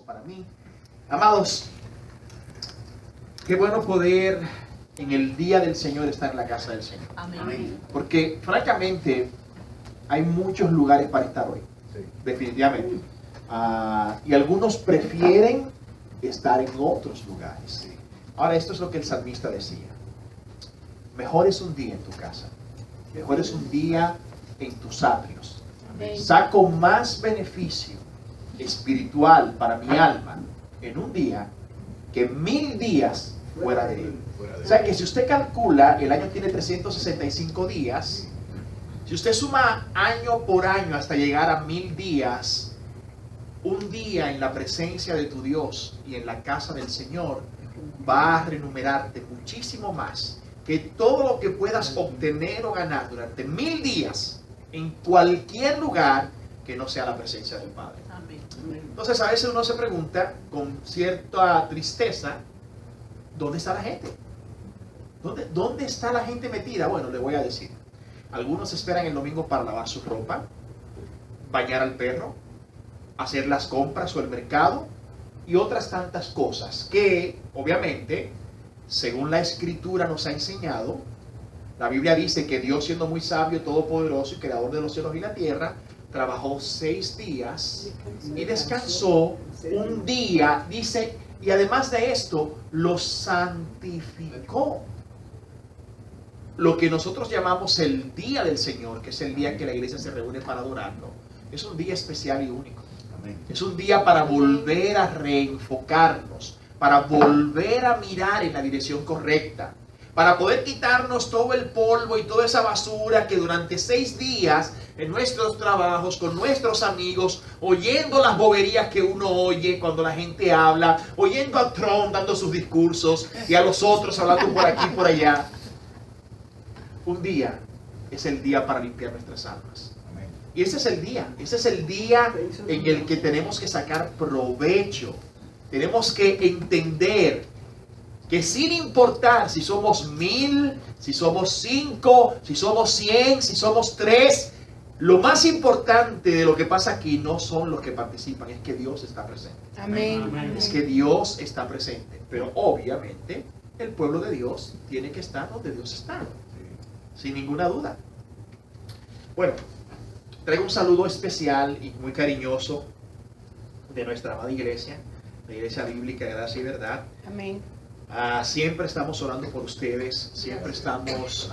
Para mí, amados, qué bueno poder en el día del Señor estar en la casa del Señor. Amén. Porque francamente hay muchos lugares para estar hoy, definitivamente. Y algunos prefieren estar en otros lugares. Ahora, esto es lo que el salmista decía: mejor es un día en tu casa, mejor es un día en tus atrios. Saco más beneficio espiritual para mi alma en un día que 1000 días fuera de él. O sea que si usted calcula, el año tiene 365 días. Si usted suma año por año hasta llegar a 1000 días, un día en la presencia de tu Dios y en la casa del Señor va a renumerarte muchísimo más que todo lo que puedas obtener o ganar durante 1000 días en cualquier lugar que no sea la presencia del Padre. Amén. Entonces a veces uno se pregunta con cierta tristeza, ¿dónde está la gente? ¿Dónde está la gente metida? Bueno, le voy a decir. Algunos esperan el domingo para lavar su ropa, bañar al perro, hacer las compras o el mercado y otras tantas cosas que, obviamente, según la Escritura nos ha enseñado, la Biblia dice que Dios, siendo muy sabio, todopoderoso y creador de los cielos y la tierra, trabajó 6 días y descansó un día, dice, y además de esto, lo santificó. Lo que nosotros llamamos el día del Señor, que es el día que la iglesia se reúne para adorarlo, es un día especial y único. Es un día para volver a reenfocarnos, para volver a mirar en la dirección correcta, para poder quitarnos todo el polvo y toda esa basura que durante 6 días en nuestros trabajos, con nuestros amigos, oyendo las boberías que uno oye cuando la gente habla, oyendo a Trump dando sus discursos y a los otros hablando por aquí y por allá. Un día es el día para limpiar nuestras almas. Y ese es el día en el que tenemos que sacar provecho. Tenemos que entender que sin importar si somos 1000, si somos 5, si somos 100, si somos 3, lo más importante de lo que pasa aquí no son los que participan, es que Dios está presente. Amén. Es que Dios está presente. Pero obviamente el pueblo de Dios tiene que estar donde Dios está, sin ninguna duda. Bueno, traigo un saludo especial y muy cariñoso de nuestra amada iglesia, la Iglesia Bíblica Gracia y Verdad. Amén. Siempre estamos orando por ustedes, siempre estamos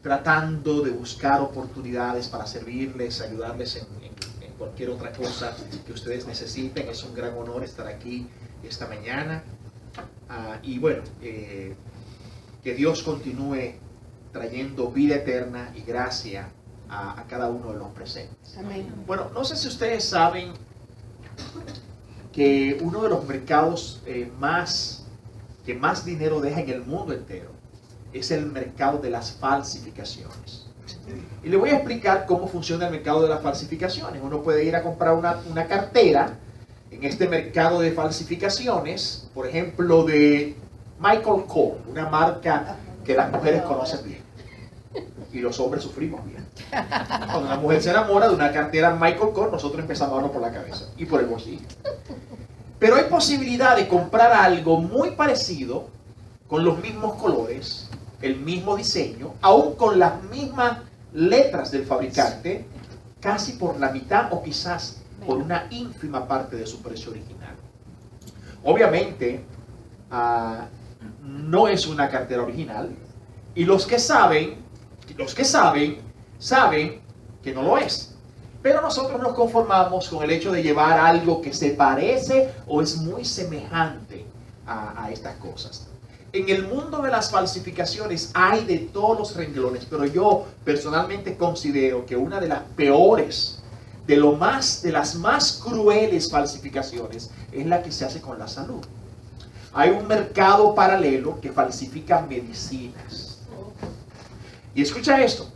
tratando de buscar oportunidades para servirles, ayudarles en cualquier otra cosa que ustedes necesiten. Es un gran honor estar aquí esta mañana. Y bueno, que Dios continúe trayendo vida eterna y gracia a cada uno de los presentes. Amén. Bueno, no sé si ustedes saben que uno de los mercados que más dinero deja en el mundo entero es el mercado de las falsificaciones. Y le voy a explicar cómo funciona el mercado de las falsificaciones. Uno puede ir a comprar una cartera en este mercado de falsificaciones, por ejemplo, de Michael Kors, una marca que las mujeres conocen bien y los hombres sufrimos bien. Cuando una mujer se enamora de una cartera Michael Kors, nosotros empezamos a darnos por la cabeza y por el bolsillo. Pero hay posibilidad de comprar algo muy parecido, con los mismos colores, el mismo diseño, aún con las mismas letras del fabricante, casi por la mitad o quizás por una ínfima parte de su precio original. Obviamente, no es una cartera original, y los que saben que no lo es. Pero nosotros nos conformamos con el hecho de llevar algo que se parece o es muy semejante a estas cosas. En el mundo de las falsificaciones hay de todos los renglones, pero yo personalmente considero que una de las peores, de las más crueles falsificaciones es la que se hace con la salud. Hay un mercado paralelo que falsifica medicinas. Y escucha esto.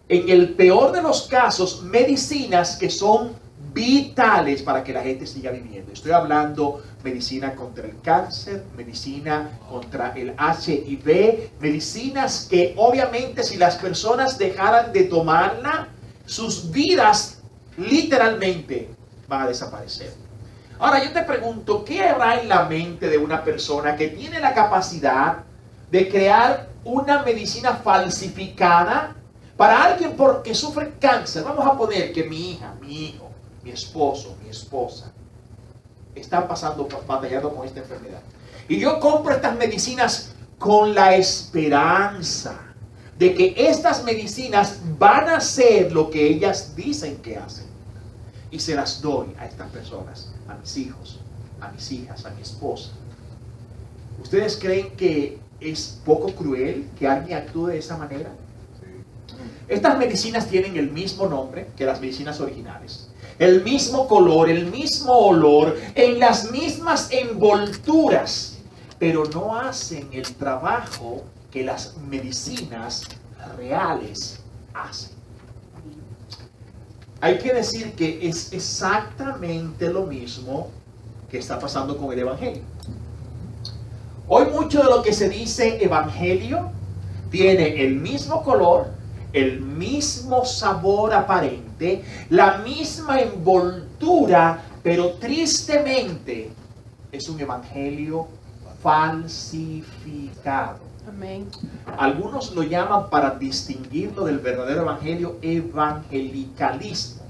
En el peor de los casos, medicinas que son vitales para que la gente siga viviendo. Estoy hablando medicina contra el cáncer, medicina contra el HIV, medicinas que obviamente si las personas dejaran de tomarla, sus vidas literalmente van a desaparecer. Ahora yo te pregunto, ¿qué habrá en la mente de una persona que tiene la capacidad de crear una medicina falsificada para alguien porque sufre cáncer? Vamos a poner que mi hija, mi hijo, mi esposo, mi esposa están batallando con esta enfermedad. Y yo compro estas medicinas con la esperanza de que estas medicinas van a hacer lo que ellas dicen que hacen. Y se las doy a estas personas, a mis hijos, a mis hijas, a mi esposa. ¿Ustedes creen que es poco cruel que alguien actúe de esa manera? Estas medicinas tienen el mismo nombre que las medicinas originales, el mismo color, el mismo olor, en las mismas envolturas, pero no hacen el trabajo que las medicinas reales hacen. Hay que decir que es exactamente lo mismo que está pasando con el Evangelio. Hoy mucho de lo que se dice Evangelio tiene el mismo color, el mismo sabor aparente, la misma envoltura, pero tristemente es un Evangelio falsificado. Amén. Algunos lo llaman, para distinguirlo del verdadero evangelio, evangelicalismo.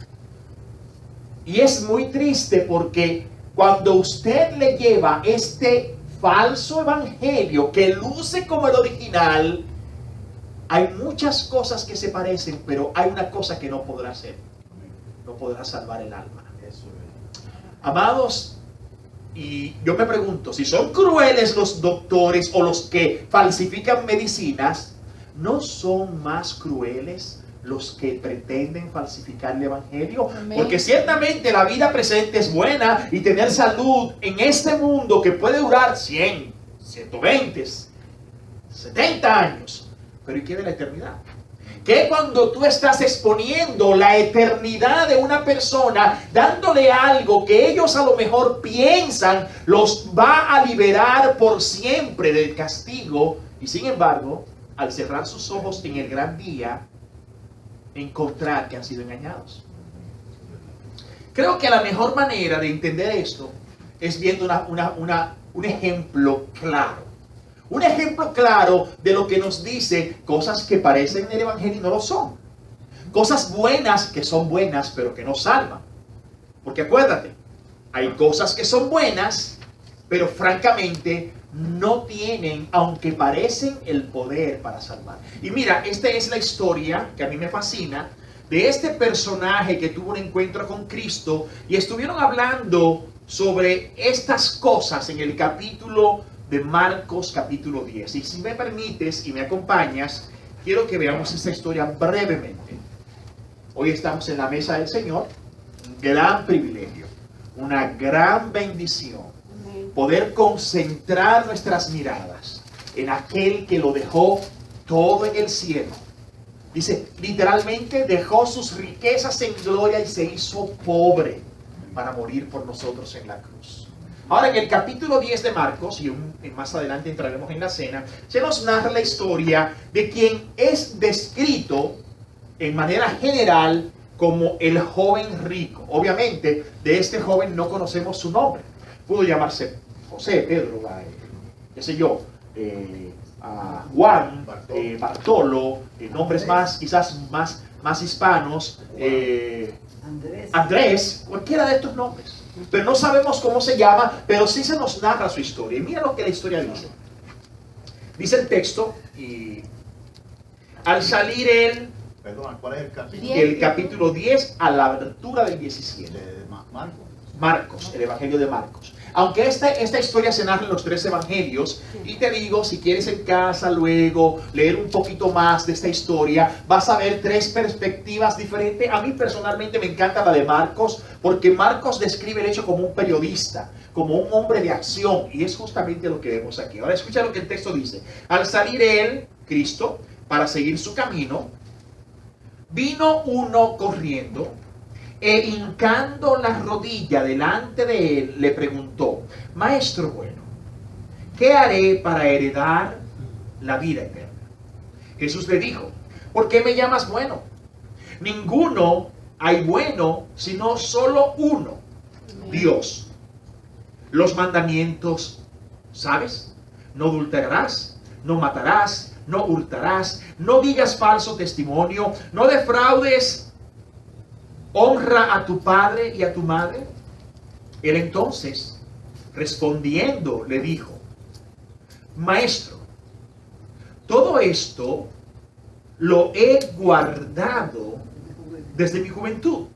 Y es muy triste porque cuando usted le lleva este falso evangelio que luce como el original, hay muchas cosas que se parecen, pero hay una cosa que no podrá hacer. No podrá salvar el alma. Amados, y yo me pregunto, si son crueles los doctores o los que falsifican medicinas, ¿no son más crueles los que pretenden falsificar el evangelio? Amén. Porque ciertamente la vida presente es buena y tener salud en este mundo que puede durar 100, 120, 70 años. Pero ¿y qué de la eternidad? Que cuando tú estás exponiendo la eternidad de una persona, dándole algo que ellos a lo mejor piensan los va a liberar por siempre del castigo, y sin embargo, al cerrar sus ojos en el gran día, encontrar que han sido engañados? Creo que la mejor manera de entender esto es viendo un ejemplo claro. Un ejemplo claro de lo que nos dice cosas que parecen en el evangelio y no lo son. Cosas buenas que son buenas pero que no salvan. Porque acuérdate, hay cosas que son buenas pero francamente no tienen, aunque parecen, el poder para salvar. Y mira, esta es la historia que a mí me fascina de este personaje que tuvo un encuentro con Cristo y estuvieron hablando sobre estas cosas en el capítulo de Marcos capítulo 10. Y si me permites y me acompañas, quiero que veamos esta historia brevemente. Hoy estamos en la mesa del Señor, un gran privilegio, una gran bendición, poder concentrar nuestras miradas en aquel que lo dejó todo en el cielo. Dice, literalmente dejó sus riquezas en gloria y se hizo pobre para morir por nosotros en la cruz. Ahora, en el capítulo 10 de Marcos, y más adelante entraremos en la cena, se nos narra la historia de quien es descrito en manera general como el joven rico. Obviamente, de este joven no conocemos su nombre. Pudo llamarse José, Pedro, qué sé yo, Juan, Bartolo, nombres más, quizás más hispanos, Andrés, cualquiera de estos nombres. Pero no sabemos cómo se llama, pero sí se nos narra su historia. Y mira lo que la historia dice. Dice el texto, y al salir él, Perdón, ¿cuál es el capítulo? el capítulo 10 a la altura del 17. De Marcos. Marcos, el evangelio de Marcos. Aunque esta historia se narra en los 3 evangelios, y te digo, si quieres en casa luego leer un poquito más de esta historia, vas a ver 3 perspectivas diferentes. A mí personalmente me encanta la de Marcos, porque Marcos describe el hecho como un periodista, como un hombre de acción, y es justamente lo que vemos aquí. Ahora escucha lo que el texto dice. Al salir él, Cristo, para seguir su camino, vino uno corriendo, e hincando la rodilla delante de él, le preguntó: Maestro bueno, ¿qué haré para heredar la vida eterna? Jesús le dijo: ¿por qué me llamas bueno? Ninguno hay bueno, sino solo uno, Dios. Los mandamientos, ¿sabes? No adulterarás, no matarás, no hurtarás, no digas falso testimonio, no defraudes, honra a tu padre y a tu madre. Él entonces, respondiendo, le dijo: Maestro, todo esto lo he guardado desde mi juventud.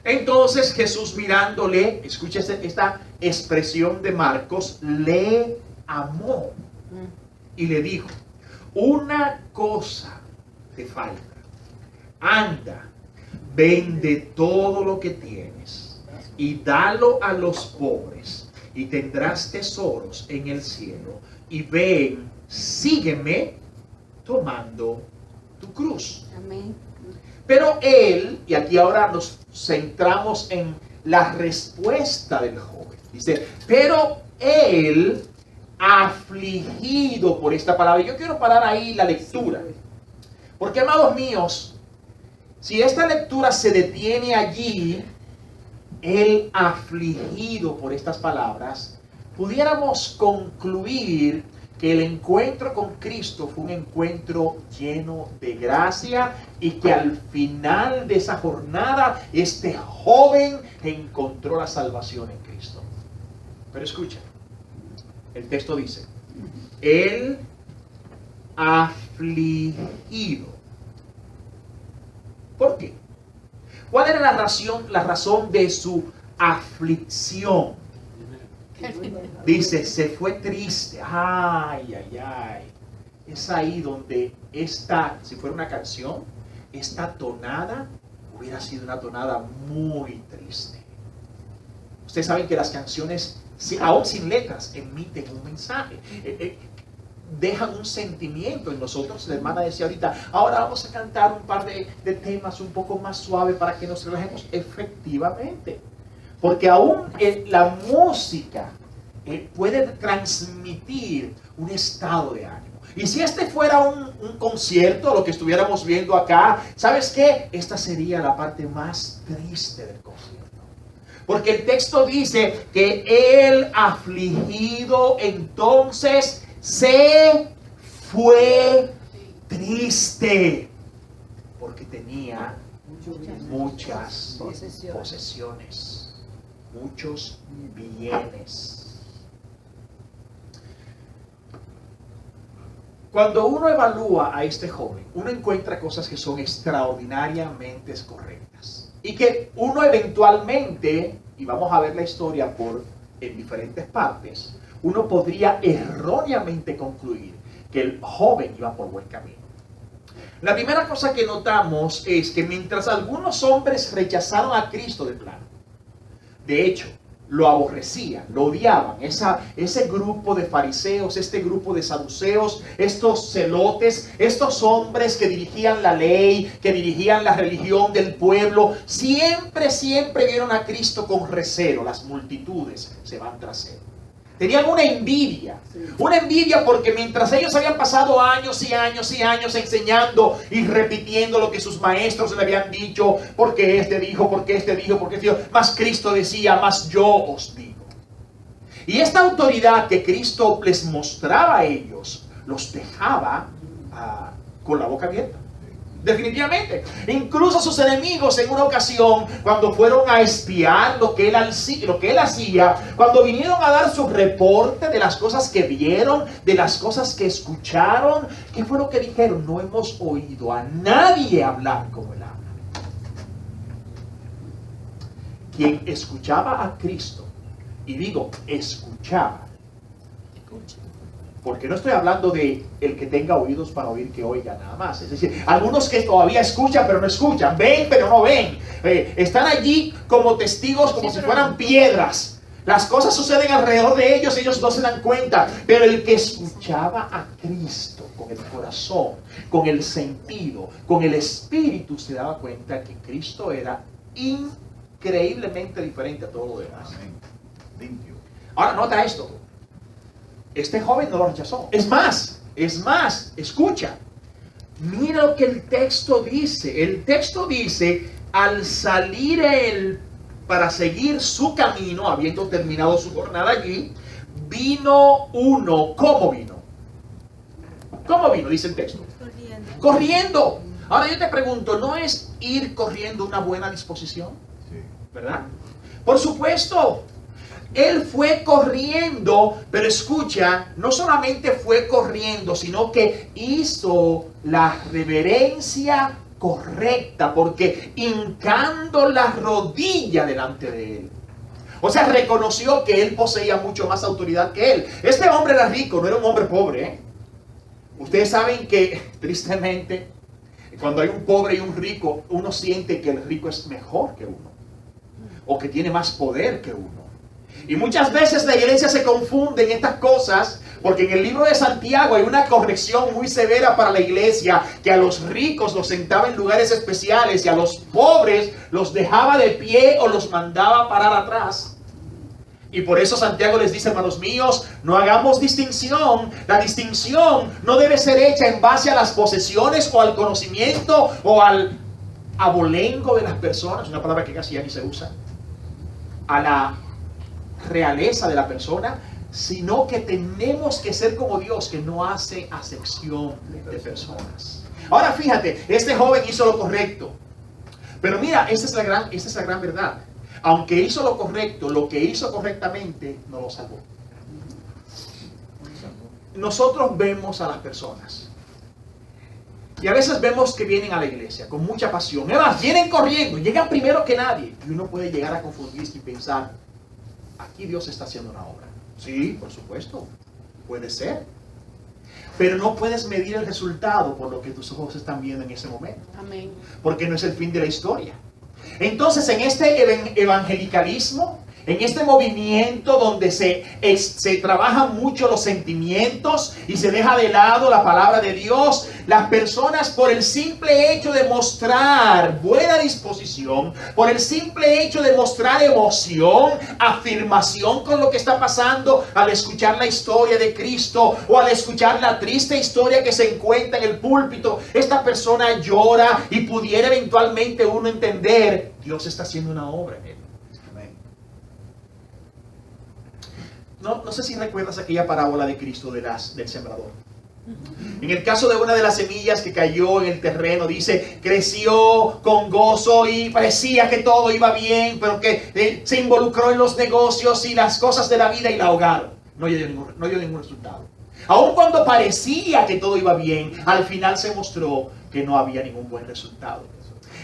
Entonces Jesús, mirándole, escucha esta expresión de Marcos, le amó y le dijo: una cosa te falta. Anda, vende todo lo que tienes y dalo a los pobres, y tendrás tesoros en el cielo. Y ven, sígueme tomando tu cruz. Amén. Pero él, y aquí ahora nos centramos en la respuesta del joven. Dice, pero él, afligido por esta palabra. Yo quiero parar ahí la lectura. Porque, amados míos, si esta lectura se detiene allí, él afligido por estas palabras, pudiéramos concluir que el encuentro con Cristo fue un encuentro lleno de gracia y que al final de esa jornada este joven encontró la salvación en Cristo. Pero escucha, el texto dice, él afligido. ¿Por qué? ¿Cuál era la razón de su aflicción? Dice, se fue triste. Ay, ay, ay. Es ahí donde esta, si fuera una canción, esta tonada hubiera sido una tonada muy triste. Ustedes saben que las canciones, aún sin letras, emiten un mensaje. Dejan un sentimiento en nosotros. La hermana decía ahorita, ahora vamos a cantar un par de temas un poco más suaves para que nos relajemos. Efectivamente. Porque aún la música puede transmitir un estado de ánimo. Y si este fuera un concierto, lo que estuviéramos viendo acá, ¿sabes qué? Esta sería la parte más triste del concierto. Porque el texto dice que él, afligido, entonces se fue triste. Porque tenía muchas posesiones. Muchos bienes. Cuando uno evalúa a este joven, uno encuentra cosas que son extraordinariamente correctas y que uno eventualmente, y vamos a ver la historia en diferentes partes, uno podría erróneamente concluir que el joven iba por buen camino. La primera cosa que notamos es que mientras algunos hombres rechazaron a Cristo de plano, de hecho, lo aborrecían, lo odiaban. Ese grupo de fariseos, este grupo de saduceos, estos celotes, estos hombres que dirigían la ley, que dirigían la religión del pueblo, siempre vieron a Cristo con recelo. Las multitudes se van tras él. Tenían una envidia porque mientras ellos habían pasado años y años y años enseñando y repitiendo lo que sus maestros le habían dicho, porque este dijo, porque este dijo, porque este dijo, más Cristo decía, más yo os digo. Y esta autoridad que Cristo les mostraba a ellos, los dejaba con la boca abierta. Definitivamente. Incluso sus enemigos en una ocasión, cuando fueron a espiar lo que él hacía, cuando vinieron a dar su reporte de las cosas que vieron, de las cosas que escucharon, ¿qué fue lo que dijeron? No hemos oído a nadie hablar como él habla. Quien escuchaba a Cristo, y digo, escuchaba, porque no estoy hablando de el que tenga oídos para oír, que oiga nada más. Es decir, algunos que todavía escuchan pero no escuchan, ven pero no ven, están allí como testigos, como si fueran piedras. Las cosas suceden alrededor de ellos, ellos no se dan cuenta. Pero el que escuchaba a Cristo con el corazón, con el sentido, con el espíritu, se daba cuenta que Cristo era increíblemente diferente a todo lo demás. Limpio. Ahora nota esto. Este joven no lo rechazó. Es más, escucha. Mira lo que el texto dice. El texto dice, al salir él para seguir su camino, habiendo terminado su jornada allí, vino uno. ¿Cómo vino? ¿Cómo vino? Dice el texto. Corriendo. Ahora yo te pregunto, ¿no es ir corriendo una buena disposición? Sí. ¿Verdad? Por supuesto. Él fue corriendo, pero escucha, no solamente fue corriendo, sino que hizo la reverencia correcta, porque hincando la rodilla delante de él. O sea, reconoció que él poseía mucho más autoridad que él. Este hombre era rico, no era un hombre pobre, ¿eh? Ustedes saben que, tristemente, cuando hay un pobre y un rico, uno siente que el rico es mejor que uno, o que tiene más poder que uno. Y muchas veces la iglesia se confunde en estas cosas, porque en el libro de Santiago hay una corrección muy severa para la iglesia, que a los ricos los sentaba en lugares especiales y a los pobres los dejaba de pie o los mandaba a parar atrás. Y por eso Santiago les dice, hermanos míos, no hagamos distinción. La distinción no debe ser hecha en base a las posesiones o al conocimiento o al abolengo de las personas, una palabra que casi ya ni se usa, a la realeza de la persona, sino que tenemos que ser como Dios, que no hace acepción de personas. Ahora fíjate, este joven hizo lo correcto, pero mira, esta es la gran verdad. Aunque hizo lo correcto, lo que hizo correctamente no lo salvó. Nosotros vemos a las personas y a veces vemos que vienen a la iglesia con mucha pasión. Además, vienen corriendo, llegan primero que nadie, y uno puede llegar a confundirse y pensar, aquí Dios está haciendo una obra. Sí, por supuesto, puede ser. Pero no puedes medir el resultado por lo que tus ojos están viendo en ese momento. Amén. Porque no es el fin de la historia. Entonces, en este evangelicalismo, en este movimiento donde se trabajan mucho los sentimientos y se deja de lado la palabra de Dios, las personas, por el simple hecho de mostrar buena disposición, por el simple hecho de mostrar emoción, afirmación con lo que está pasando, al escuchar la historia de Cristo o al escuchar la triste historia que se encuentra en el púlpito, esta persona llora y pudiera eventualmente uno entender, Dios está haciendo una obra en él. No sé si recuerdas aquella parábola de Cristo del sembrador. En el caso de una de las semillas que cayó en el terreno, dice, creció con gozo y parecía que todo iba bien, pero que se involucró en los negocios y las cosas de la vida y la ahogaron. No dio ningún resultado. Aun cuando parecía que todo iba bien, al final se mostró que no había ningún buen resultado.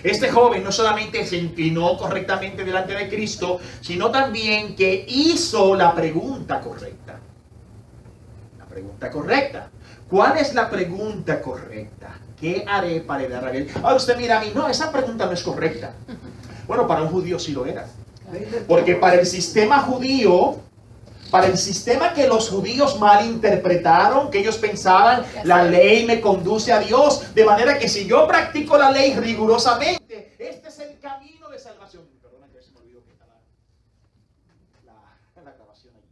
Este joven no solamente se inclinó correctamente delante de Cristo, sino también que hizo la pregunta correcta. La pregunta correcta. ¿Cuál es la pregunta correcta? ¿Qué haré para heredar a él? Ahora usted mira a mí, no, esa pregunta no es correcta. Bueno, para un judío sí lo era. Porque para el sistema judío, para el sistema que los judíos malinterpretaron, que ellos pensaban, la ley me conduce a Dios, de manera que si yo practico la ley rigurosamente, este es el camino de salvación. Perdona que se me olvidó que está la grabación allí.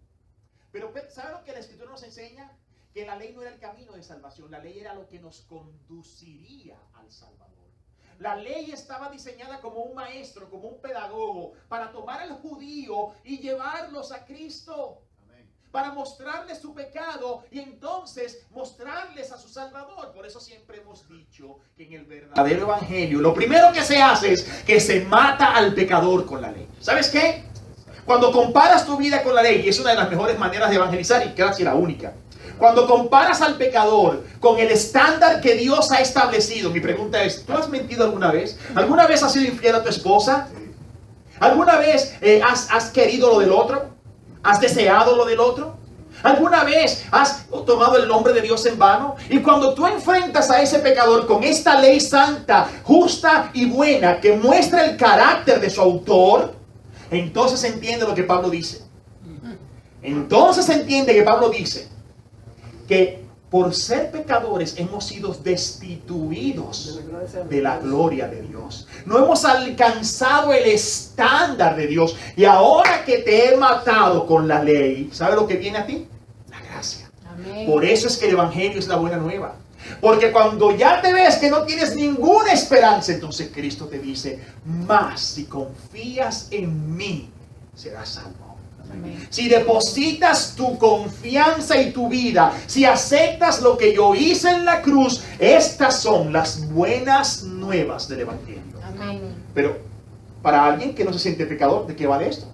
Pero ¿sabe lo que la Escritura nos enseña? Que la ley no era el camino de salvación, la ley era lo que nos conduciría al Salvador. La ley estaba diseñada como un maestro, como un pedagogo, para tomar al judío y llevarlos a Cristo. Para mostrarles su pecado y entonces mostrarles a su Salvador. Por eso siempre hemos dicho que en el verdadero evangelio lo primero que se hace es que se mata al pecador con la ley. ¿Sabes qué? Cuando comparas tu vida con la ley, y es una de las mejores maneras de evangelizar y casi la única, cuando comparas al pecador con el estándar que Dios ha establecido, mi pregunta es, ¿tú has mentido alguna vez? ¿Alguna vez has sido infiel a tu esposa? ¿Alguna vez has querido lo del otro? ¿Has deseado lo del otro? ¿Alguna vez has tomado el nombre de Dios en vano? Y cuando tú enfrentas a ese pecador con esta ley santa, justa y buena, que muestra el carácter de su autor, entonces entiende lo que Pablo dice. Entonces entiende que Pablo dice que por ser pecadores hemos sido destituidos de la gloria de Dios. No hemos alcanzado el estándar de Dios. Y ahora que te he matado con la ley, ¿sabe lo que viene a ti? La gracia. Amén. Por eso es que el evangelio es la buena nueva. Porque cuando ya te ves que no tienes ninguna esperanza, entonces Cristo te dice, más si confías en mí, serás salvo. Amén. Si depositas tu confianza y tu vida, si aceptas lo que yo hice en la cruz, estas son las buenas nuevas del Evangelio. Amén. Pero para alguien que no se siente pecador, ¿de qué vale esto?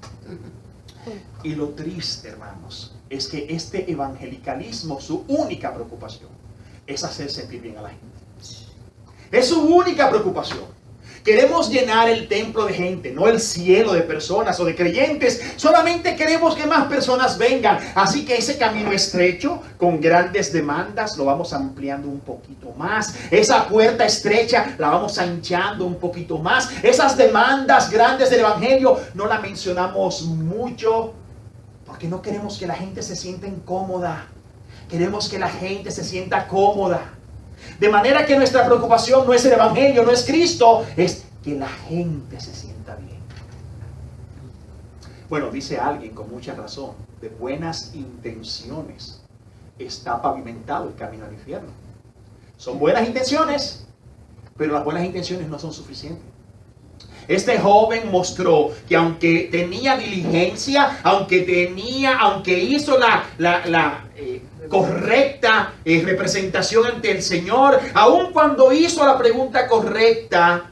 Y lo triste, hermanos, es que este evangelicalismo, su única preocupación es hacer sentir bien a la gente. Es su única preocupación. Queremos llenar el templo de gente, no el cielo de personas o de creyentes. Solamente queremos que más personas vengan. Así que ese camino estrecho, con grandes demandas, lo vamos ampliando un poquito más. Esa puerta estrecha la vamos anchando un poquito más. Esas demandas grandes del Evangelio no la mencionamos mucho porque no queremos que la gente se sienta incómoda. Queremos que la gente se sienta cómoda. De manera que nuestra preocupación no es el Evangelio, no es Cristo, es que la gente se sienta bien. Bueno, dice alguien con mucha razón, de buenas intenciones está pavimentado el camino al infierno. Son buenas intenciones, pero las buenas intenciones no son suficientes. Este joven mostró que aunque tenía diligencia, aunque hizo la correcta representación ante el Señor, aun cuando hizo la pregunta correcta,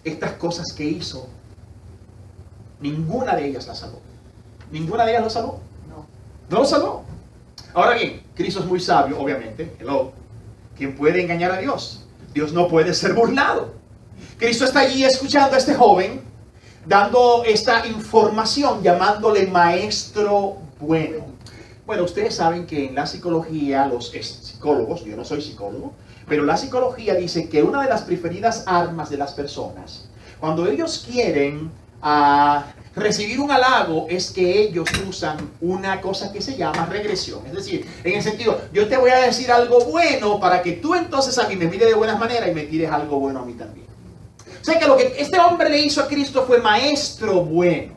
estas cosas que hizo, ninguna de ellas la salvó. ¿Ninguna de ellas lo salvó? No lo salvó. Ahora bien, Cristo es muy sabio, obviamente. Hello. ¿Quién puede engañar a Dios? Dios no puede ser burlado. Cristo está allí escuchando a este joven, dando esta información, llamándole maestro bueno. Bueno, ustedes saben que en la psicología, los psicólogos, yo no soy psicólogo, pero la psicología dice que una de las preferidas armas de las personas, cuando ellos quieren recibir un halago, es que ellos usan una cosa que se llama regresión. Es decir, en el sentido, yo te voy a decir algo bueno para que tú entonces a mí me mires de buenas maneras y me tires algo bueno a mí también. O sea que lo que este hombre le hizo a Cristo fue maestro bueno.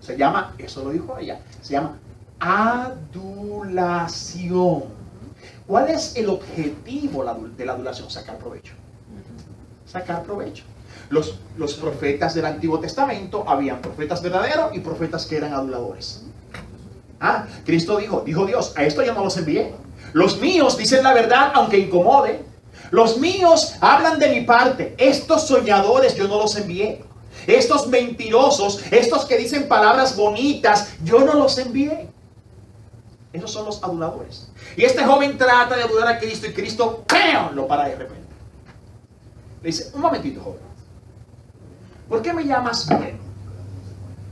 Se llama, eso lo dijo ella, se llama adulación. ¿Cuál es el objetivo de la adulación? Sacar provecho. Sacar provecho. Los profetas del Antiguo Testamento, habían profetas verdaderos y profetas que eran aduladores. Cristo dijo Dios, a esto yo no los envié. Los míos dicen la verdad aunque incomode. Los míos hablan de mi parte. Estos soñadores yo no los envié. Estos mentirosos, estos que dicen palabras bonitas, yo no los envié. Esos son los aduladores. Y este joven trata de adular a Cristo y Cristo ¡pam!, lo para de repente. Le dice, un momentito, joven. ¿Por qué me llamas bueno?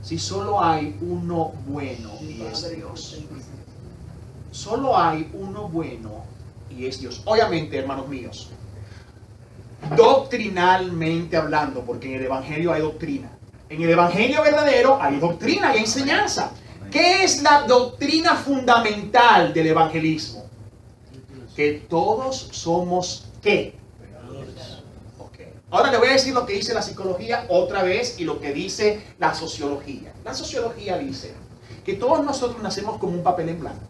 Si solo hay uno bueno y es Dios. Solo hay uno bueno y es Dios. Obviamente, hermanos míos, doctrinalmente hablando, porque en el Evangelio hay doctrina. En el Evangelio verdadero hay doctrina y enseñanza. ¿Qué es la doctrina fundamental del evangelismo? Que todos somos ¿qué? Okay. Ahora le voy a decir lo que dice la psicología otra vez y lo que dice la sociología. La sociología dice que todos nosotros nacemos como un papel en blanco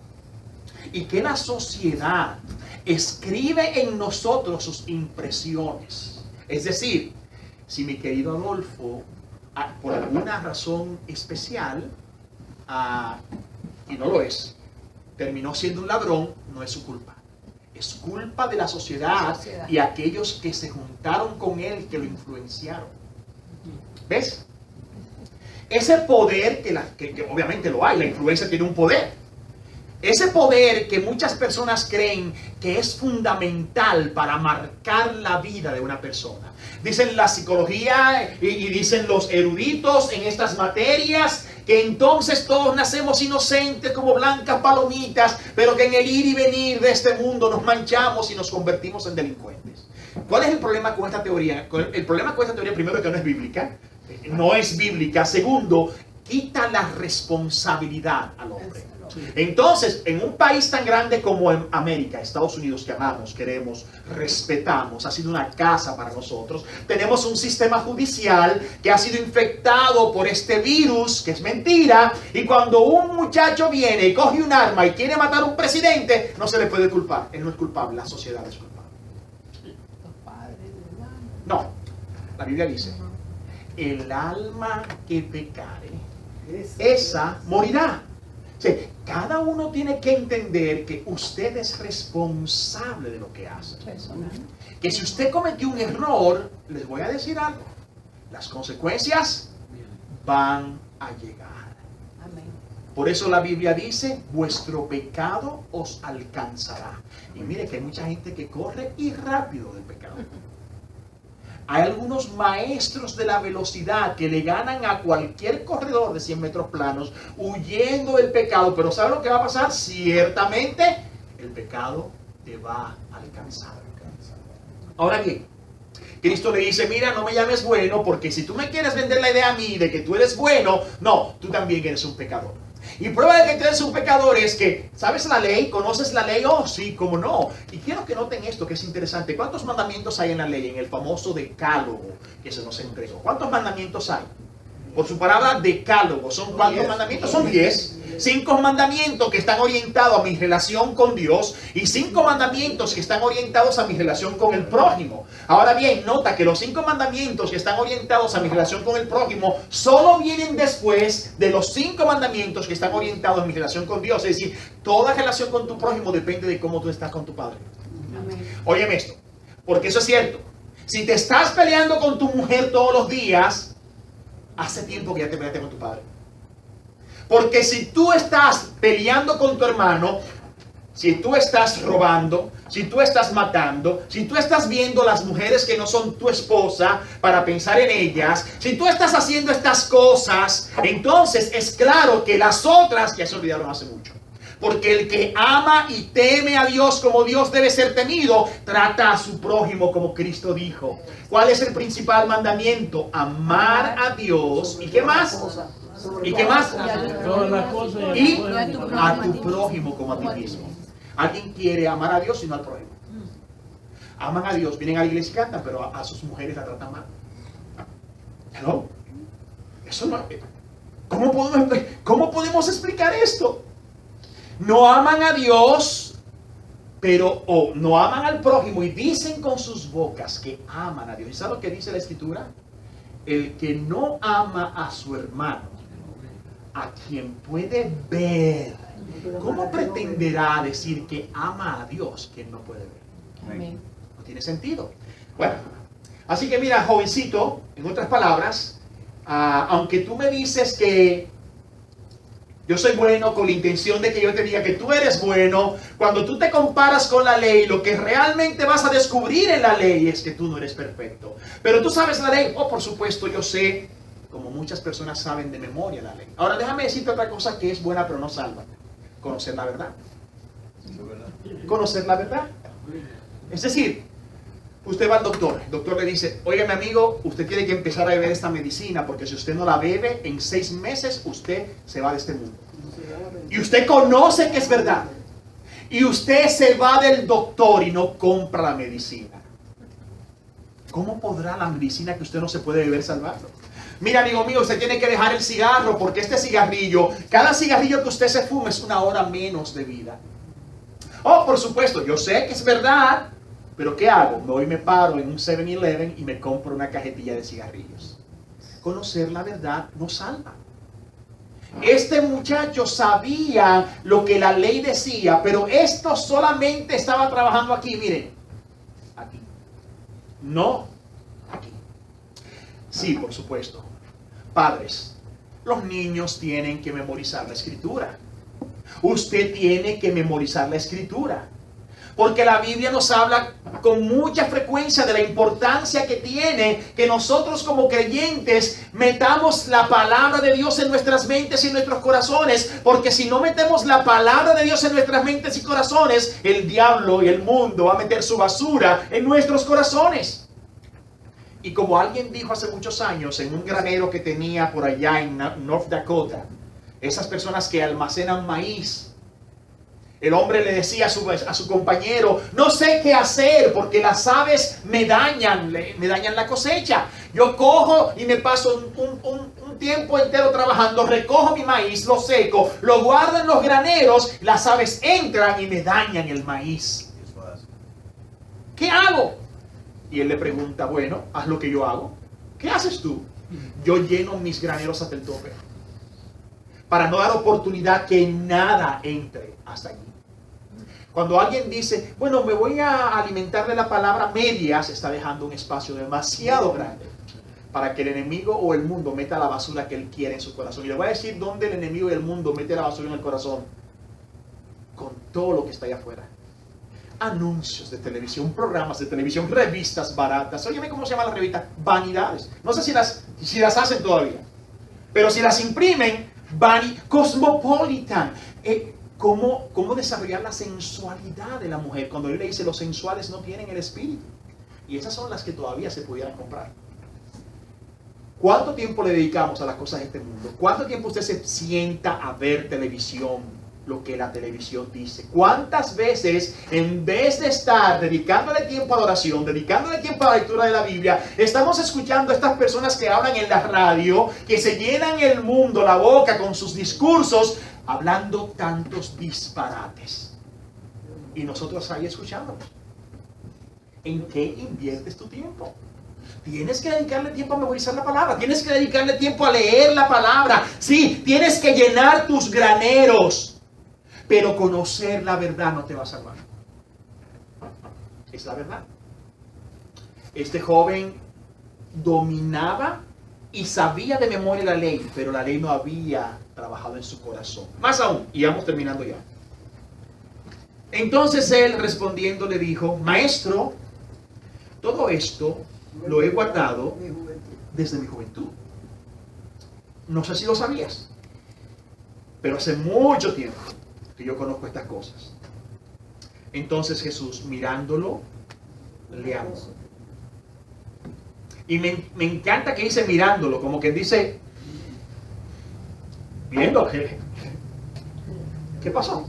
y que la sociedad escribe en nosotros sus impresiones. Es decir, si mi querido Adolfo, por alguna razón especial, y no lo es, terminó siendo un ladrón, no es su culpa. Es culpa de la sociedad y aquellos que se juntaron con él, que lo influenciaron. ¿Ves? Ese poder, que obviamente lo hay, la influencia tiene un poder. Ese poder que muchas personas creen que es fundamental para marcar la vida de una persona. Dicen la psicología y dicen los eruditos en estas materias que entonces todos nacemos inocentes como blancas palomitas, pero que en el ir y venir de este mundo nos manchamos y nos convertimos en delincuentes. ¿Cuál es el problema con esta teoría? El problema con esta teoría, primero, es que no es bíblica. No es bíblica. Segundo, quita la responsabilidad al hombre. Entonces, en un país tan grande como en América, Estados Unidos, que amamos, queremos, respetamos, ha sido una casa para nosotros, tenemos un sistema judicial que ha sido infectado por este virus, que es mentira, y cuando un muchacho viene y coge un arma y quiere matar a un presidente, no se le puede culpar. Él no es culpable, la sociedad es culpable. No, la Biblia dice, el alma que pecare, esa morirá. O sea, cada uno tiene que entender que usted es responsable de lo que hace. Que si usted cometió un error, les voy a decir algo, las consecuencias van a llegar. Por eso la Biblia dice, vuestro pecado os alcanzará. Y mire que hay mucha gente que corre y rápido del pecado. Hay algunos maestros de la velocidad que le ganan a cualquier corredor de 100 metros planos huyendo del pecado. Pero ¿sabe lo que va a pasar? Ciertamente el pecado te va a alcanzar. Ahora bien, Cristo le dice, mira, no me llames bueno, porque si tú me quieres vender la idea a mí de que tú eres bueno, no, tú también eres un pecador. Y prueba de que tú eres un pecador es que, ¿sabes la ley? ¿Conoces la ley? Oh, sí, cómo no. Y quiero que noten esto, que es interesante. ¿Cuántos mandamientos hay en la ley? En el famoso decálogo que se nos entregó. ¿Cuántos mandamientos hay? Por su palabra decálogo. ¿Son cuántos mandamientos? Son 10. 5 mandamientos que están orientados a mi relación con Dios y 5 mandamientos que están orientados a mi relación con el prójimo. Ahora bien, nota que los 5 mandamientos que están orientados a mi relación con el prójimo solo vienen después de los 5 mandamientos que están orientados a mi relación con Dios. Es decir, toda relación con tu prójimo depende de cómo tú estás con tu padre. Óyeme esto, porque eso es cierto. Si te estás peleando con tu mujer todos los días, hace tiempo que ya te peleaste con tu padre. Porque si tú estás peleando con tu hermano, si tú estás robando, si tú estás matando, si tú estás viendo las mujeres que no son tu esposa para pensar en ellas, si tú estás haciendo estas cosas, entonces es claro que las otras ya se olvidaron hace mucho. Porque el que ama y teme a Dios como Dios debe ser temido, trata a su prójimo como Cristo dijo. ¿Cuál es el principal mandamiento? Amar a Dios. ¿Y qué más? ¿Y qué más? Y a tu prójimo como a ti mismo. Alguien quiere amar a Dios y no al prójimo. Aman a Dios, vienen a la iglesia y cantan, pero a sus mujeres la tratan mal. ¿Hello? Eso no. ¿Cómo podemos explicar esto? No aman a Dios, pero no aman al prójimo y dicen con sus bocas que aman a Dios. ¿Y sabe lo que dice la Escritura? El que no ama a su hermano, a quien puede ver, ¿cómo pretenderá decir que ama a Dios quien no puede ver? Amén. No tiene sentido. Bueno, así que mira, jovencito, en otras palabras, aunque tú me dices que yo soy bueno con la intención de que yo te diga que tú eres bueno, cuando tú te comparas con la ley, lo que realmente vas a descubrir en la ley es que tú no eres perfecto. Pero tú sabes la ley. Oh, por supuesto, yo sé, como muchas personas saben de memoria la ley. Ahora déjame decirte otra cosa que es buena pero no salva. Conocer la verdad. Conocer la verdad. Es decir, usted va al doctor, el doctor le dice, oiga mi amigo, usted tiene que empezar a beber esta medicina porque si usted no la bebe, en 6 meses usted se va de este mundo. Y usted conoce que es verdad. Y usted se va del doctor y no compra la medicina. ¿Cómo podrá la medicina que usted no se puede beber salvarlo? Mira, amigo mío, usted tiene que dejar el cigarro porque este cigarrillo, cada cigarrillo que usted se fuma es 1 hora menos de vida. Oh, por supuesto, yo sé que es verdad, pero ¿qué hago? Me voy y me paro en un 7-Eleven y me compro una cajetilla de cigarrillos. Conocer la verdad nos salva. Este muchacho sabía lo que la ley decía, pero esto solamente estaba trabajando aquí, miren, aquí. No aquí. Sí, por supuesto. Padres, los niños tienen que memorizar la escritura. Usted tiene que memorizar la escritura. Porque la Biblia nos habla con mucha frecuencia de la importancia que tiene que nosotros como creyentes metamos la palabra de Dios en nuestras mentes y en nuestros corazones. Porque si no metemos la palabra de Dios en nuestras mentes y corazones, el diablo y el mundo va a meter su basura en nuestros corazones. Y como alguien dijo hace muchos años en un granero que tenía por allá en North Dakota, Esas personas que almacenan maíz. El hombre le decía a su compañero, no sé qué hacer porque las aves me dañan la cosecha. Yo cojo y me paso un tiempo entero trabajando, recojo mi maíz, lo seco, lo guardo en los graneros, las aves entran y me dañan el maíz. ¿Qué hago? Y él le pregunta, bueno, haz lo que yo hago. ¿Qué haces tú? Yo lleno mis graneros hasta el tope, para no dar oportunidad que nada entre hasta allí. Cuando alguien dice, bueno, me voy a alimentar de la palabra media, se está dejando un espacio demasiado grande para que el enemigo o el mundo meta la basura que él quiere en su corazón. Y le voy a decir dónde el enemigo y el mundo mete la basura en el corazón. Con todo lo que está allá afuera. Anuncios de televisión, programas de televisión, revistas baratas. Óyeme, ¿cómo se llaman las revistas? Vanidades. No sé si las hacen todavía. Pero si las imprimen, Cosmopolitan. ¿Cómo desarrollar la sensualidad de la mujer? Cuando él le dice, los sensuales no tienen el espíritu. Y esas son las que todavía se pudieran comprar. ¿Cuánto tiempo le dedicamos a las cosas de este mundo? ¿Cuánto tiempo usted se sienta a ver televisión? Lo que la televisión dice. ¿Cuántas veces, en vez de estar dedicándole tiempo a la oración, dedicándole tiempo a la lectura de la Biblia, estamos escuchando a estas personas que hablan en la radio, que se llenan el mundo, la boca con sus discursos, hablando tantos disparates? Y nosotros ahí escuchándolos. ¿En qué inviertes tu tiempo? Tienes que dedicarle tiempo a memorizar la palabra. Tienes que dedicarle tiempo a leer la palabra. Sí, tienes que llenar tus graneros. Pero conocer la verdad no te va a salvar. Es la verdad. Este joven dominaba y sabía de memoria la ley, pero la ley no había trabajado en su corazón. Más aún, y vamos terminando ya. Entonces él respondiendo le dijo, maestro, todo esto lo he guardado desde mi juventud. No sé si lo sabías, pero hace mucho tiempo que yo conozco estas cosas. Entonces Jesús, mirándolo, le amó. Y me encanta que dice mirándolo, como que dice, viendo, ¿qué pasó?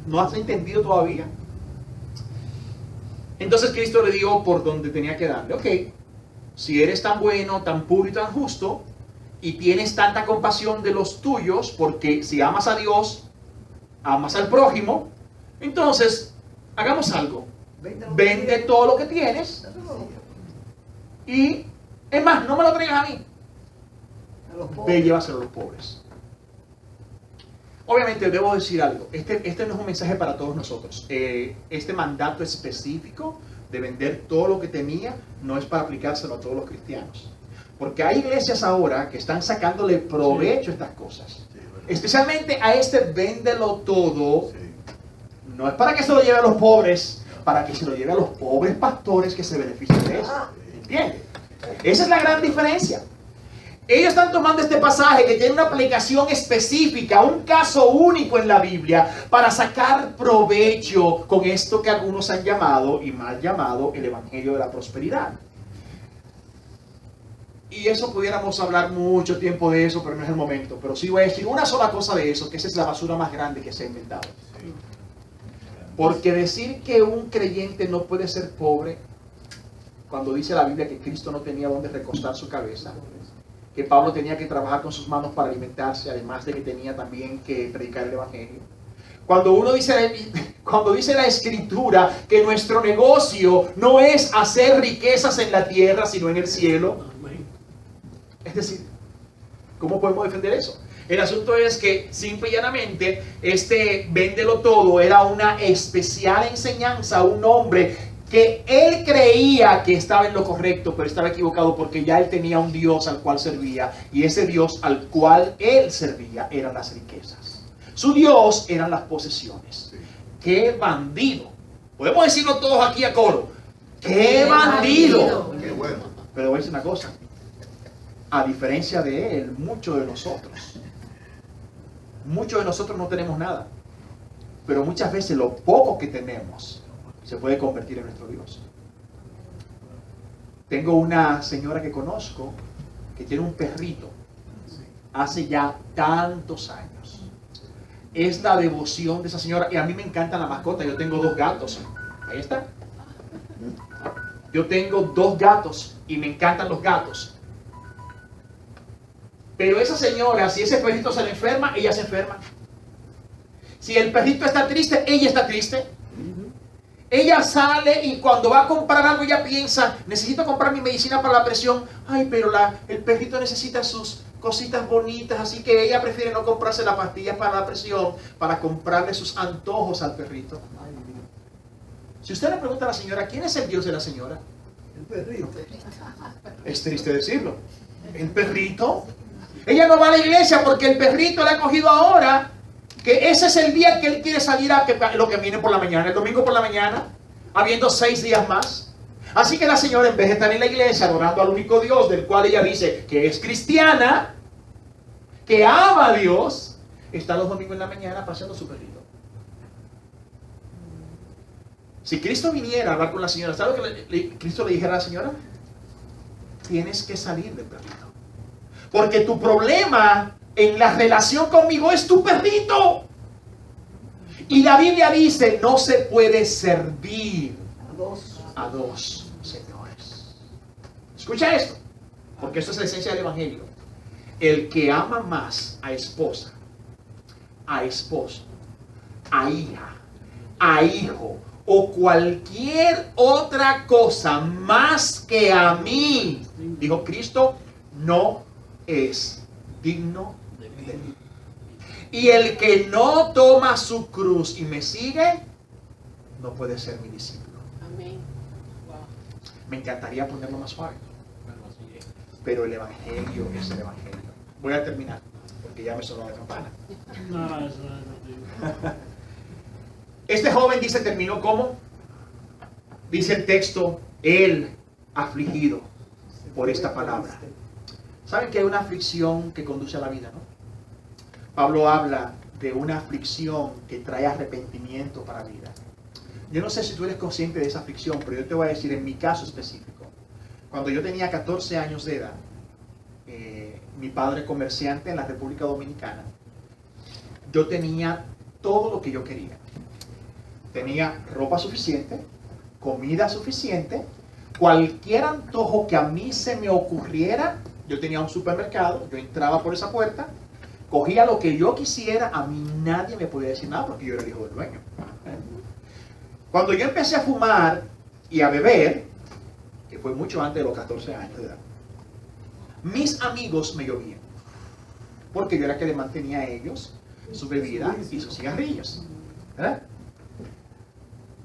¿No has entendido todavía? Entonces Cristo le dio por donde tenía que darle. Ok, si eres tan bueno, tan puro y tan justo, y tienes tanta compasión de los tuyos, porque si amas a Dios, amas al prójimo, entonces hagamos algo. Vende todo lo que tienes y, es más, no me lo traigas a mí. Ve y llévaselo a los pobres. Obviamente debo decir algo. Este no es un mensaje para todos nosotros. Este mandato específico de vender todo lo que tenía no es para aplicárselo a todos los cristianos. Porque hay iglesias ahora que están sacándole provecho a estas cosas. Especialmente a este véndelo todo. No es para que se lo lleve a los pobres, para que se lo lleve a los pobres pastores que se beneficien de eso. ¿Entiendes? Esa es la gran diferencia. Ellos están tomando este pasaje que tiene una aplicación específica, un caso único en la Biblia, para sacar provecho con esto que algunos han llamado, y mal llamado, el Evangelio de la Prosperidad. Y eso pudiéramos hablar mucho tiempo de eso, pero no es el momento. Pero sí voy a decir una sola cosa de eso, que esa es la basura más grande que se ha inventado. Porque decir que un creyente no puede ser pobre, cuando dice la Biblia que Cristo no tenía donde recostar su cabeza, que Pablo tenía que trabajar con sus manos para alimentarse, además de que tenía también que predicar el Evangelio. Cuando dice la Escritura que nuestro negocio no es hacer riquezas en la tierra, sino en el cielo. Es decir, ¿cómo podemos defender eso? El asunto es que simple y llanamente este véndelo todo era una especial enseñanza a un hombre que él creía que estaba en lo correcto, pero estaba equivocado porque ya él tenía un Dios al cual servía, y ese Dios al cual él servía eran las riquezas. Su Dios eran las posesiones. ¡Qué bandido! Podemos decirlo todos aquí a coro. ¡Qué bandido! Qué bueno. Pero voy a decir una cosa. A diferencia de él, muchos de nosotros no tenemos nada. Pero muchas veces lo poco que tenemos se puede convertir en nuestro Dios. Tengo una señora que conozco que tiene un perrito hace ya tantos años. es la devoción de esa señora. Y a mí me encanta la mascota. Yo tengo 2 gatos. Ahí está. Yo tengo 2 gatos y me encantan los gatos. Pero esa señora, si ese perrito se le enferma, ella se enferma. Si el perrito está triste, ella está triste. Ella sale y cuando va a comprar algo, ella piensa, necesito comprar mi medicina para la presión. Ay, pero el perrito necesita sus cositas bonitas, así que ella prefiere no comprarse las pastillas para la presión, para comprarle sus antojos al perrito. Si usted le pregunta a la señora, ¿quién es el Dios de la señora? El perrito. Es triste decirlo. ¿El perrito? Ella no va a la iglesia porque el perrito le ha cogido ahora que ese es el día que él quiere salir a lo que viene por la mañana, el domingo por la mañana, habiendo 6 días más. Así que la señora, en vez de estar en la iglesia adorando al único Dios, del cual ella dice que es cristiana, que ama a Dios, está los domingos en la mañana paseando su perrito. Si Cristo viniera a hablar con la señora, ¿sabe lo que Cristo le dijera a la señora? Tienes que salir del perrito. Porque tu problema en la relación conmigo es tu perrito. Y la Biblia dice, no se puede servir a dos señores. Escucha esto, porque esto es la esencia del Evangelio. El que ama más a esposa, a esposo, a hija, a hijo o cualquier otra cosa más que a mí, dijo Cristo, no es digno de mí. Y el que no toma su cruz y me sigue, no puede ser mi discípulo. Amén. Wow. Me encantaría ponerlo más suave, pero el Evangelio es el Evangelio. Voy a terminar, porque ya me sonó la campana. No, eso no. Este joven dice, terminó como, dice el texto, él afligido por esta palabra. ¿Saben que hay una aflicción que conduce a la vida, no? Pablo habla de una aflicción que trae arrepentimiento para la vida. Yo no sé si tú eres consciente de esa aflicción, pero yo te voy a decir en mi caso específico. Cuando yo tenía 14 años de edad, mi padre comerciante en la República Dominicana, yo tenía todo lo que yo quería. Tenía ropa suficiente, comida suficiente, cualquier antojo que a mí se me ocurriera. Yo tenía un supermercado, yo entraba por esa puerta, cogía lo que yo quisiera, a mí nadie me podía decir nada porque yo era el hijo del dueño. Cuando yo empecé a fumar y a beber, que fue mucho antes de los 14 años de edad, mis amigos me llovían, porque yo era que le mantenía a ellos su bebida y sus cigarrillos. ¿Verdad?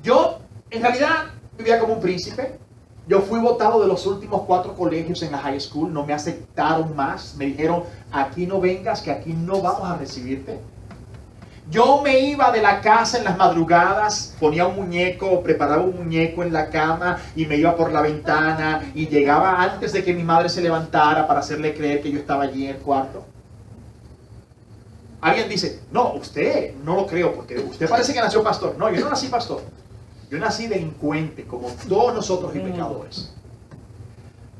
Yo, en realidad, vivía como un príncipe. Yo fui botado de los últimos 4 colegios en la high school. No me aceptaron más. Me dijeron, aquí no vengas, que aquí no vamos a recibirte. Yo me iba de la casa en las madrugadas, ponía un muñeco, preparaba un muñeco en la cama y me iba por la ventana y llegaba antes de que mi madre se levantara para hacerle creer que yo estaba allí en el cuarto. Alguien dice, no, usted no lo creo porque usted parece que nació pastor. No, yo no nací pastor. Yo nací delincuente, como todos nosotros y pecadores.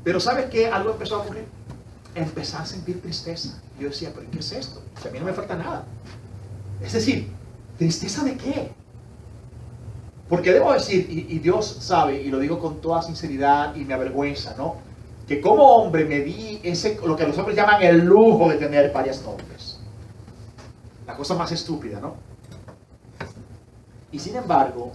Pero ¿sabes qué? Algo empezó a ocurrir. Empecé a sentir tristeza. Yo decía, ¿pero qué es esto? O sea, a mí no me falta nada. Es decir, ¿tristeza de qué? Porque debo decir, y Dios sabe, y lo digo con toda sinceridad y me avergüenza, ¿no? Que como hombre me di lo que los hombres llaman el lujo de tener varias novias. La cosa más estúpida, ¿no? Y sin embargo,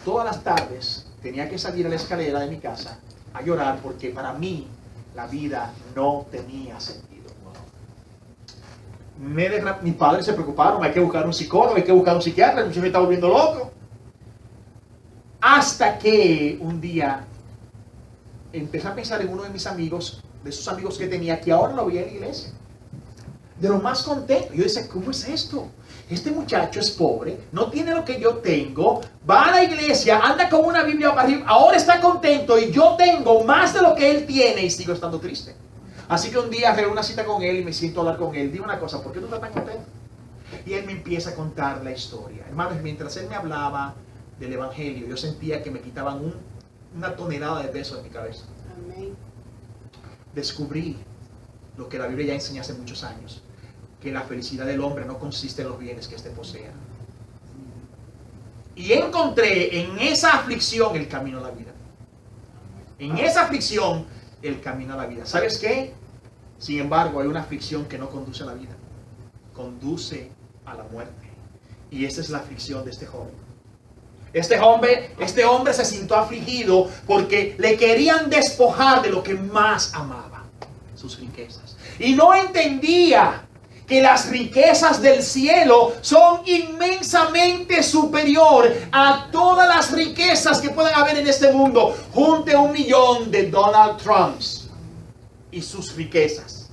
todas las tardes tenía que salir a la escalera de mi casa a llorar porque para mí la vida no tenía sentido. Mis padres se preocuparon, hay que buscar un psicólogo, hay que buscar un psiquiatra, el muchacho me está volviendo loco. Hasta que un día empecé a pensar en uno de mis amigos, de esos amigos que tenía, que ahora lo veía en la iglesia. De lo más contento. Yo decía, ¿cómo es esto? Este muchacho es pobre, no tiene lo que yo tengo, va a la iglesia, anda con una Biblia para arriba, ahora está contento y yo tengo más de lo que él tiene y sigo estando triste. Así que un día arreglé una cita con él y me siento a hablar con él. Dime una cosa, ¿por qué tú estás tan contento? Y él me empieza a contar la historia. Hermanos, mientras él me hablaba del Evangelio, yo sentía que me quitaban una tonelada de peso de mi cabeza. Amén. Descubrí lo que la Biblia ya enseña hace muchos años. que la felicidad del hombre no consiste en los bienes que éste posea. Y encontré en esa aflicción el camino a la vida. En esa aflicción el camino a la vida. ¿Sabes qué? Sin embargo, hay una aflicción que no conduce a la vida. Conduce a la muerte. Y esa es la aflicción de este joven. Este hombre se sintió afligido porque le querían despojar de lo que más amaba, sus riquezas. Y no entendía que las riquezas del cielo son inmensamente superior a todas las riquezas que puedan haber en este mundo. Junte 1 millón de Donald Trumps y sus riquezas.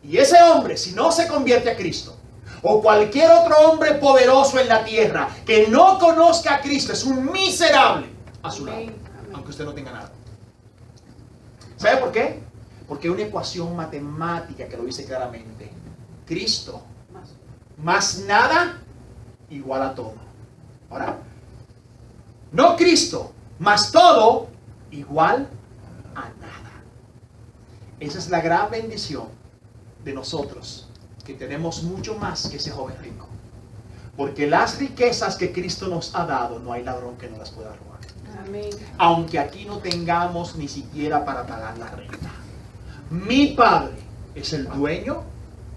Y ese hombre, si no se convierte a Cristo, o cualquier otro hombre poderoso en la tierra que no conozca a Cristo, es un miserable a su lado, aunque usted no tenga nada. ¿Sabe por qué? Porque hay una ecuación matemática que lo dice claramente. Cristo más nada igual a todo. Ahora, no Cristo más todo igual a nada. Esa es la gran bendición de nosotros, que tenemos mucho más que ese joven rico. Porque las riquezas que Cristo nos ha dado, no hay ladrón que no las pueda robar. Amén. Aunque aquí no tengamos ni siquiera para pagar la renta. Mi Padre es el dueño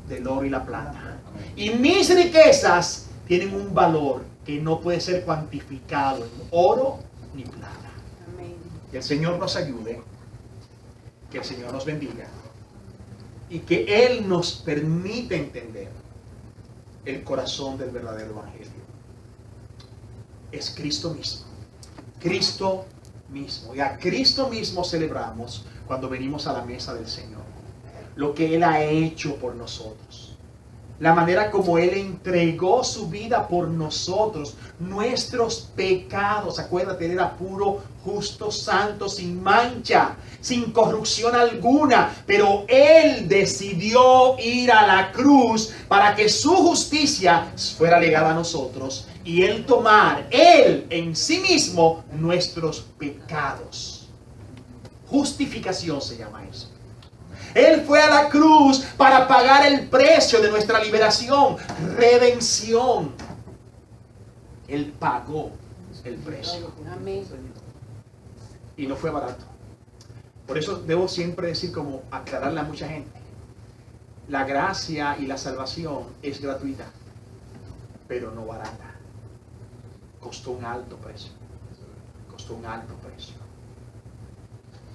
del oro y la plata. Y mis riquezas tienen un valor que no puede ser cuantificado en oro ni plata. Amén. Que el Señor nos ayude, que el Señor nos bendiga y que Él nos permita entender el corazón del verdadero evangelio. Es Cristo mismo. Cristo mismo. Y a Cristo mismo celebramos cuando venimos a la mesa del Señor. Lo que Él ha hecho por nosotros. La manera como Él entregó su vida por nosotros. Nuestros pecados. Acuérdate, Él era puro, justo, santo, sin mancha, sin corrupción alguna. Pero Él decidió ir a la cruz para que su justicia fuera legada a nosotros. Y Él tomar, Él en sí mismo, nuestros pecados. Justificación se llama eso. Él fue a la cruz para pagar el precio de nuestra liberación, redención. Él pagó el precio. Amén. Y no fue barato. Por eso debo siempre decir, como aclararle a mucha gente, la gracia y la salvación es gratuita, pero no barata. Costó un alto precio. Costó un alto precio.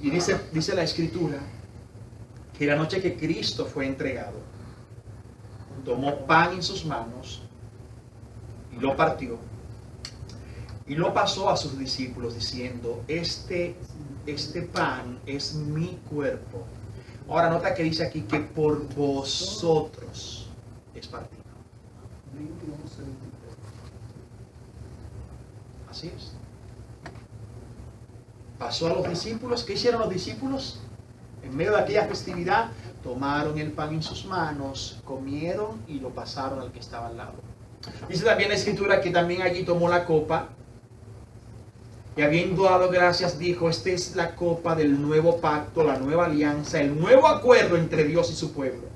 Y dice la Escritura que la noche que Cristo fue entregado, tomó pan en sus manos y lo partió y lo pasó a sus discípulos diciendo: este pan es mi cuerpo. Ahora nota que dice aquí que por vosotros es partido. Así es. Pasó a los discípulos. ¿Qué hicieron los discípulos? En medio de aquella festividad, tomaron el pan en sus manos, comieron y lo pasaron al que estaba al lado. Dice también la Escritura que también allí tomó la copa y, habiendo dado gracias, dijo: esta es la copa del nuevo pacto, la nueva alianza, el nuevo acuerdo entre Dios y su pueblo.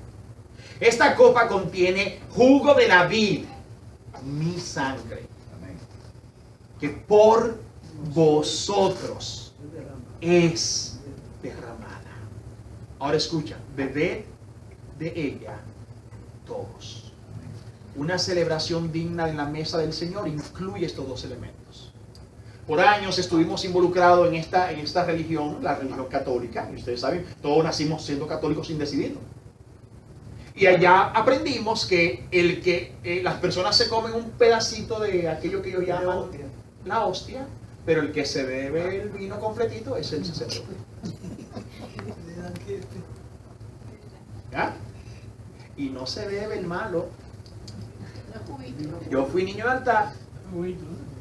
Esta copa contiene jugo de la vid, mi sangre, que por vosotros es derramada. Ahora escucha: bebed de ella todos. Una celebración digna en la mesa del Señor incluye estos dos elementos. Por años estuvimos involucrados en esta religión, la religión católica. Y ustedes saben, todos nacimos siendo católicos sin decidirlo. Y allá aprendimos que las personas se comen un pedacito de aquello que ellos llaman la hostia, pero el que se bebe el vino completito es el sacerdote. ¿Ya? Y no se bebe el malo. Yo fui niño de altar.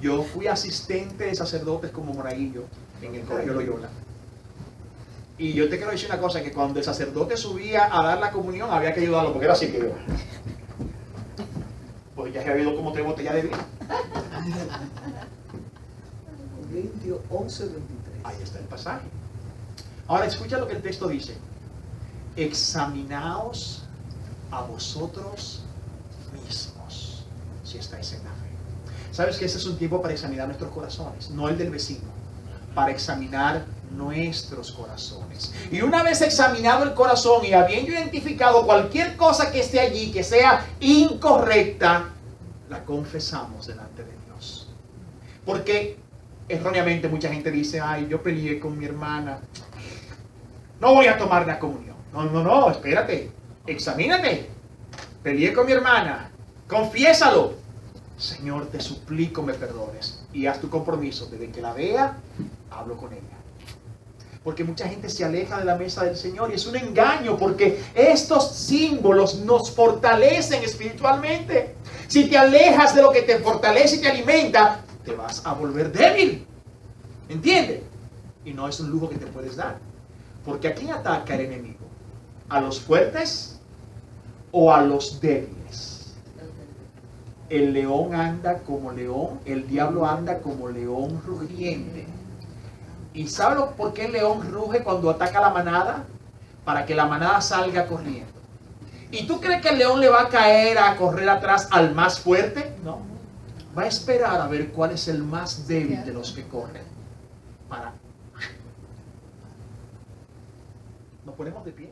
Yo fui asistente de sacerdotes como monaguillo en el colegio Loyola. Y yo te quiero decir una cosa, que cuando el sacerdote subía a dar la comunión había que ayudarlo, porque era así que iba. Pues ya he habido como 3 botellas de vino. Corintios 11:23. Ahí está el pasaje. Ahora escucha lo que el texto dice: examinaos a vosotros mismos si estáis en la fe. ¿Sabes que ese es un tiempo para examinar nuestros corazones? No el del vecino, para examinar nuestros corazones. Y una vez examinado el corazón y habiendo identificado cualquier cosa que esté allí, que sea incorrecta, la confesamos delante de Dios. Porque erróneamente mucha gente dice, ay, yo peleé con mi hermana, no voy a tomar la comunión. No, espérate, examínate. Peleé con mi hermana, confiésalo. Señor, te suplico me perdones. Y haz tu compromiso, desde que la vea, hablo con ella. Porque mucha gente se aleja de la mesa del Señor y es un engaño, porque estos símbolos nos fortalecen espiritualmente. Si te alejas de lo que te fortalece y te alimenta, te vas a volver débil. ¿Entiendes? Y no es un lujo que te puedes dar. Porque ¿a quién ataca el enemigo? ¿A los fuertes o a los débiles? El león anda como león, el diablo anda como león rugiente. ¿Y sabe por qué el león ruge cuando ataca a la manada? Para que la manada salga corriendo. ¿Y tú crees que el león le va a caer a correr atrás al más fuerte? No. Va a esperar a ver cuál es el más débil de los que corren. Nos ponemos de pie.